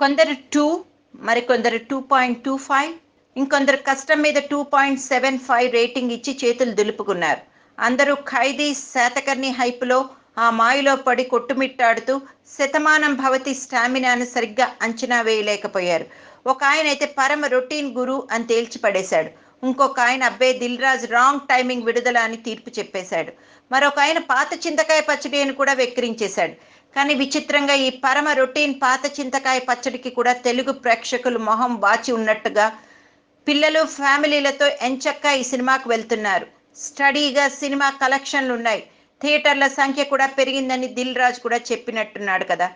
కొందరు 2, మరికొందరు 2.25, ఇంకొందరు కష్టం మీద 2.75 రేటింగ్ ఇచ్చి చేతులు దులుపుకున్నారు. అందరూ ఖైదీ శాతకర్ణి హైపులో ఆ మాయలో పడి కొట్టుమిట్టాడుతూ శతమానం భవతి స్టామినాను సరిగ్గా అంచనా వేయలేకపోయారు. ఒక ఆయన అయితే పరమ రొటీన్ గురు అని తేల్చి పడేశాడు. ఇంకొక ఆయన అబ్బే దిల్ రాజు రాంగ్ టైమింగ్ విడుదల అని తీర్పు చెప్పేశాడు. మరొక ఆయన పాత చింతకాయ పచ్చడి అని కూడా వెక్కిరించేశాడు. కానీ విచిత్రంగా ఈ పరమ రొటీన్ పాత చింతకాయ పచ్చడికి కూడా తెలుగు ప్రేక్షకులు మొహం వాచి ఉన్నట్టుగా పిల్లలు ఫ్యామిలీలతో ఎంచక్కా ఈ సినిమాకు వెళ్తున్నారు. స్టడీగా సినిమా కలెక్షన్లు ఉన్నాయి. థియేటర్ల సంఖ్య కూడా పెరిగిందని దిల్ రాజు కూడా చెప్పినట్టున్నాడు కదా.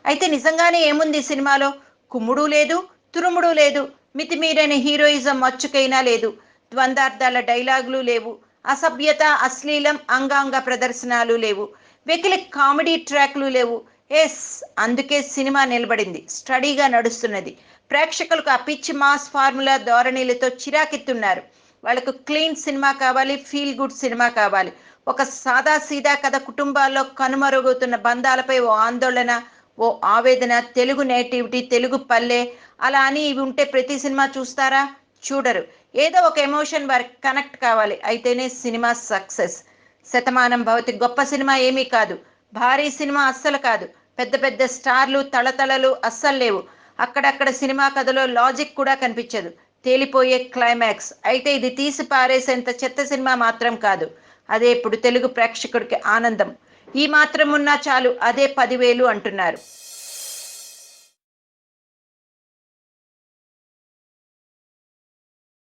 అయితే నిజంగానే ఏముంది ఈ సినిమాలో? కుమ్ముడు లేదు, తురుముడు లేదు, మితిమీరైన హీరోయిజం మచ్చుకైనా లేదు, ద్వందార్థాల డైలాగులు లేవు, అసభ్యత అశ్లీలం అంగాంగ ప్రదర్శనలు లేవు, వెకిలి కామెడీ ట్రాక్లు లేవు. ఎస్, అందుకే సినిమా నిలబడింది, స్టడీగా నడుస్తున్నది. ప్రేక్షకులకు ఆ పిచ్చి మాస్ ఫార్ములా ధోరణిలతో చిరాకెత్తున్నారు. వాళ్ళకు క్లీన్ సినిమా కావాలి, ఫీల్ గుడ్ సినిమా కావాలి. ఒక సాదా సీదా కథ, కుటుంబాల్లో కనుమరుగుతున్న బంధాలపై ఓ ఆందోళన, ఓ ఆవేదన, తెలుగు నేటివిటీ, తెలుగు పల్లె, అలా అని ఇవి ఉంటే ప్రతి సినిమా చూస్తారా? చూడరు. ఏదో ఒక ఎమోషన్ వారికి కనెక్ట్ కావాలి, అయితేనే సినిమా సక్సెస్. శతమానం భవతి గొప్ప సినిమా ఏమీ కాదు, భారీ సినిమా అస్సలు కాదు, పెద్ద పెద్ద స్టార్లు తళతళలు అస్సలు లేవు, అక్కడక్కడ సినిమా కథలో లాజిక్ కూడా కనిపించదు, తేలిపోయే క్లైమాక్స్. అయితే ఇది తీసి పారేసేంత చెత్త సినిమా మాత్రం కాదు. అదే ఇప్పుడు తెలుగు ప్రేక్షకుడికి ఆనందం. ఈ మాత్రం ఉన్నా చాలు, అదే 10,000 అంటున్నారు.